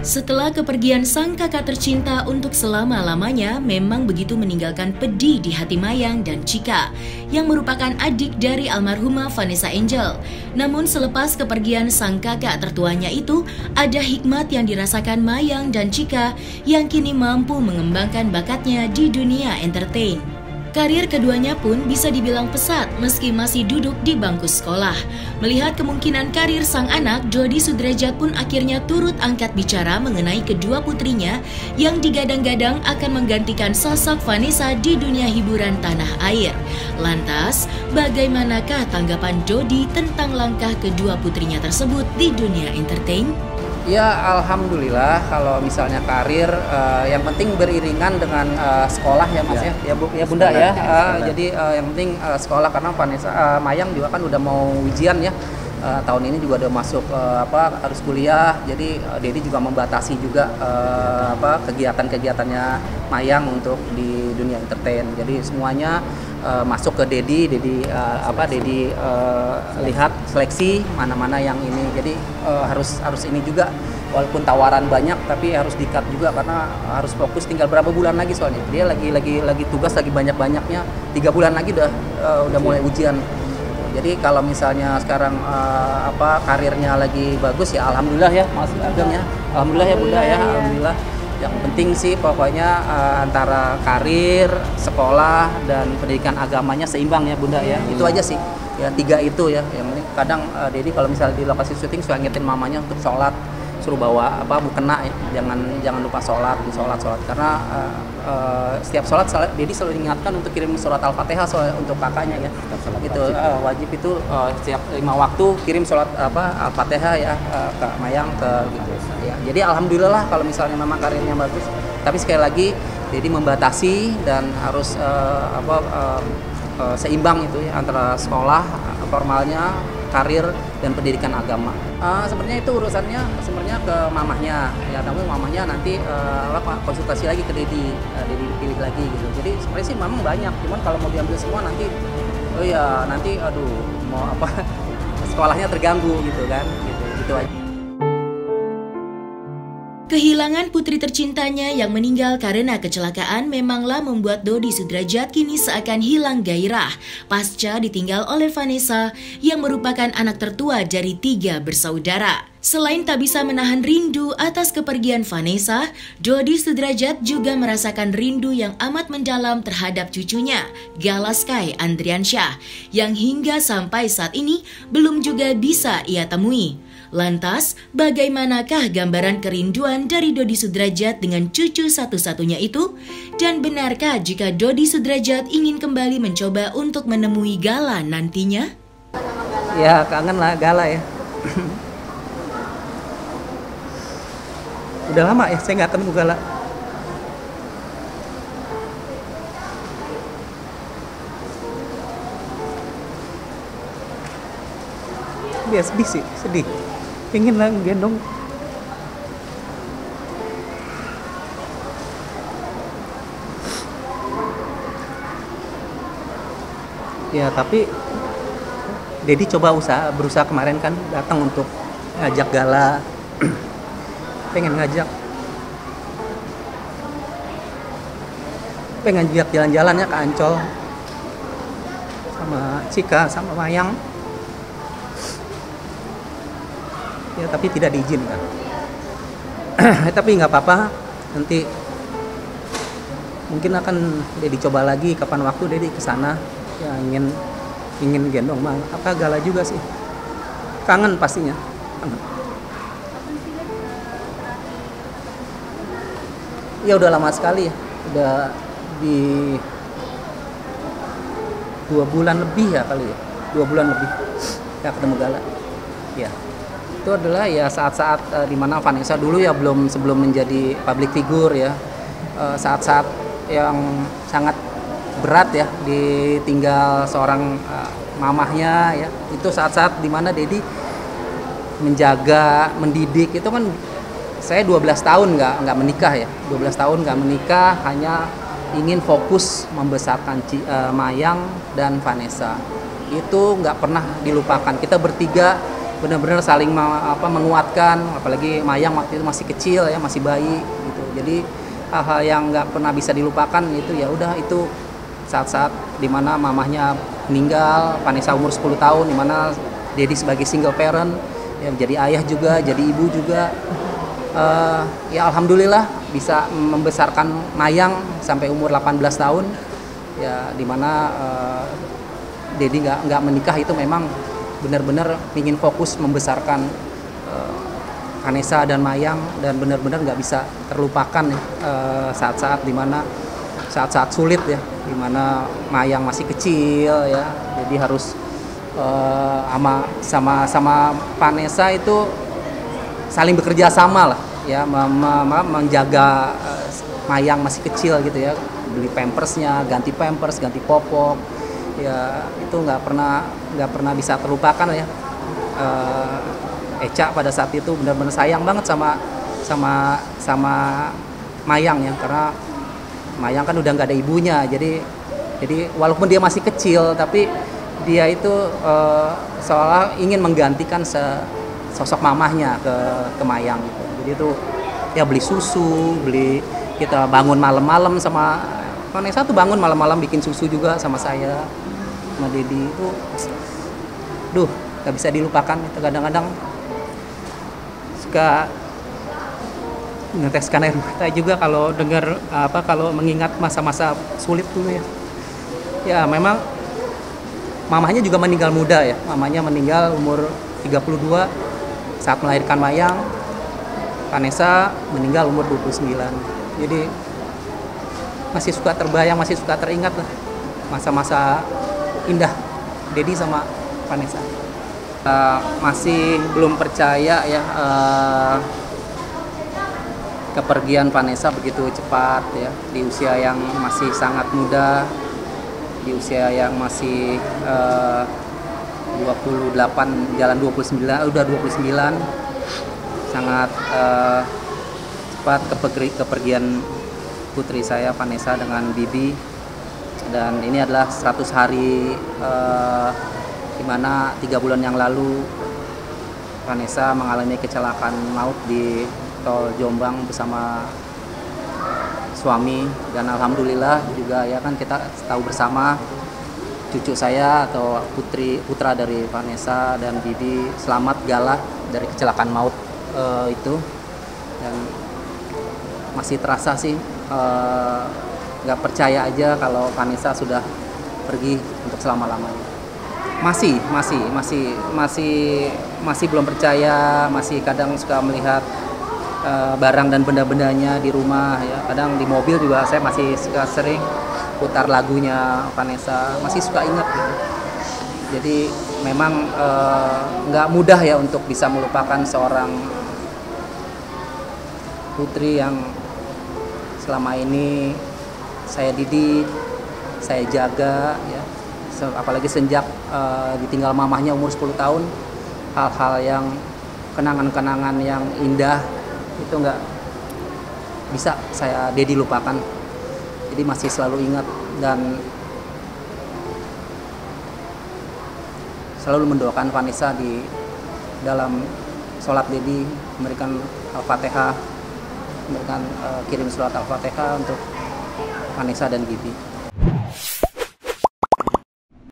Setelah kepergian sang kakak tercinta untuk selama-lamanya, memang begitu meninggalkan pedih di hati Mayang dan Chika, yang merupakan adik dari almarhumah Vanessa Angel. Namun selepas kepergian sang kakak tertuanya itu, ada hikmat yang dirasakan Mayang dan Chika yang kini mampu mengembangkan bakatnya di dunia entertain. Karir keduanya pun bisa dibilang pesat meski masih duduk di bangku sekolah. Melihat kemungkinan karir sang anak, Dodi Sudrajat pun akhirnya turut angkat bicara mengenai kedua putrinya yang digadang-gadang akan menggantikan sosok Vanessa di dunia hiburan tanah air. Lantas, bagaimanakah tanggapan Dodi tentang langkah kedua putrinya tersebut di dunia entertain? Ya, alhamdulillah kalau misalnya karir yang penting beriringan dengan sekolah ya Mas ya Bunda ya. Jadi yang penting sekolah, karena Vanessa Mayang juga kan udah mau ujian ya. Tahun ini juga udah masuk harus kuliah. Jadi Dedi juga membatasi juga kegiatan-kegiatannya Mayang untuk di dunia entertain. Jadi semuanya masuk ke Dedi lihat seleksi mana-mana yang ini. Jadi harus ini juga, walaupun tawaran banyak tapi harus di-cut juga karena harus fokus. Tinggal berapa bulan lagi soalnya dia lagi tugas lagi banyak-banyaknya, 3 bulan lagi udah mulai ujian. Jadi kalau misalnya sekarang karirnya lagi bagus ya alhamdulillah ya Mas Ageng ya, alhamdulillah ya Bunda ya, alhamdulillah. Yang penting sih pokoknya antara karir, sekolah, dan pendidikan agamanya seimbang ya Bunda ya. Itu aja sih ya, 3 itu ya. Yang penting kadang Dedi kalau misalnya di lokasi syuting suka ngingetin mamanya untuk sholat, suruh bawa mukena ya. Jangan lupa sholat karena setiap sholat Dedi selalu diingatkan untuk kirim surat Al-Fatihah untuk kakaknya ya. Itu wajib itu setiap 5 waktu kirim surat Al-Fatihah ya ke Mayang gitu ya. Jadi alhamdulillah kalau misalnya memang karirnya bagus, tapi sekali lagi Dedi membatasi dan harus seimbang itu ya antara sekolah formalnya, karir, dan pendidikan agama. Sebenarnya itu urusannya sebenarnya ke mamahnya ya, namun mamahnya nanti konsultasi lagi ke Dedi pilih lagi gitu. Jadi sebenarnya sih memang banyak, cuman kalau mau diambil semua nanti mau sekolahnya terganggu gitu kan, gitu aja. Kehilangan putri tercintanya yang meninggal karena kecelakaan memanglah membuat Dodi Sudrajat kini seakan hilang gairah pasca ditinggal oleh Vanessa yang merupakan anak tertua dari 3 bersaudara. Selain tak bisa menahan rindu atas kepergian Vanessa, Dodi Sudrajat juga merasakan rindu yang amat mendalam terhadap cucunya, Gala Sky Andriansyah, yang hingga sampai saat ini belum juga bisa ia temui. Lantas, bagaimanakah gambaran kerinduan dari Dodi Sudrajat dengan cucu satu-satunya itu? Dan benarkah jika Dodi Sudrajat ingin kembali mencoba untuk menemui Gala nantinya? Ya, kangen lah Gala ya. Udah lama ya saya nggak ketemu Gala. Dia sedih sih, sedih. Pengen lah gendong. Ya tapi Dedi berusaha kemarin kan datang untuk ngajak Gala. pengen ngajak jalan-jalannya ke Ancol sama Chika sama Mayang ya, tapi tidak diizinkan. Tapi nggak apa-apa, nanti mungkin akan Dedi coba lagi kapan waktu Dedi kesana ya, ingin gendong Gala juga sih, kangen pastinya, kangen. Ya udah lama sekali ya, udah di 2 bulan lebih ya kali ya, 2 bulan lebih ya ketemu Gala. Ya itu adalah ya saat-saat dimana Vanessa dulu ya sebelum menjadi public figure ya, saat-saat yang sangat berat ya, ditinggal seorang mamahnya ya. Itu saat-saat dimana Dedi menjaga, mendidik. Itu kan saya 12 tahun nggak menikah ya, 12 tahun nggak menikah, hanya ingin fokus membesarkan Mayang dan Vanessa. Itu nggak pernah dilupakan. Kita bertiga benar-benar saling menguatkan, apalagi Mayang waktu itu masih kecil ya, masih bayi gitu. Jadi hal-hal yang nggak pernah bisa dilupakan itu ya udah, itu saat-saat dimana mamahnya meninggal, Vanessa umur 10 tahun, dimana Dedi sebagai single parent ya, menjadi ayah juga, jadi ibu juga. Ya alhamdulillah bisa membesarkan Mayang sampai umur 18 tahun ya, dimana Dedi nggak menikah itu memang benar-benar ingin fokus membesarkan Vanessa dan Mayang, dan benar-benar nggak bisa terlupakan ya, saat-saat dimana saat-saat sulit ya, dimana Mayang masih kecil ya, jadi harus sama Vanessa itu saling bekerja sama lah ya, menjaga Mayang masih kecil gitu ya, beli pampersnya, ganti pampers, ganti popok ya, itu nggak pernah bisa terlupakan ya. Eca pada saat itu benar-benar sayang banget sama Mayang ya, karena Mayang kan udah nggak ada ibunya, jadi walaupun dia masih kecil tapi dia itu seolah ingin menggantikan sosok mamahnya ke Mayang gitu. Jadi itu ya beli susu, kita bangun malam-malam sama Vanessa tuh, bangun malam-malam bikin susu juga sama saya, sama Dedi. Itu nggak bisa dilupakan. Itu kadang-kadang suka meneteskan air mata juga kalau dengar kalau mengingat masa-masa sulit dulu ya. Ya memang mamahnya juga meninggal muda ya. Mamanya meninggal umur 32 saat melahirkan Mayang. Vanessa meninggal umur 29. Jadi masih suka terbayang, masih suka teringat lah masa-masa indah Dedi sama Vanessa. Masih belum percaya ya kepergian Vanessa begitu cepat ya, di usia yang masih sangat muda, di usia yang masih 28 jalan 29, udah 29, sangat cepat kepergian putri saya Vanessa dengan Bibi. Dan ini adalah 100 hari di mana 3 bulan yang lalu Vanessa mengalami kecelakaan maut di tol Jombang bersama suami, dan alhamdulillah juga ya kan kita tahu bersama cucu saya atau putra dari Vanessa dan Bibi selamat gala dari kecelakaan maut itu. Dan masih terasa sih, nggak percaya aja kalau Vanessa sudah pergi untuk selama-lamanya. Masih belum percaya, masih kadang suka melihat barang dan benda-bendanya di rumah ya. Kadang di mobil juga saya masih suka sering putar lagunya Vanessa, masih suka ingat gitu. Jadi memang nggak mudah ya untuk bisa melupakan seorang putri yang selama ini saya didik, saya jaga ya. Apalagi sejak ditinggal mamahnya umur 10 tahun, hal-hal yang kenangan-kenangan yang indah itu nggak bisa saya Dedi lupakan. Jadi masih selalu ingat dan selalu mendoakan Vanessa di dalam sholat Dedi, memberikan Al-Fatihah, memberikan kirim surat Al-Fatihah untuk Vanessa dan Bibi.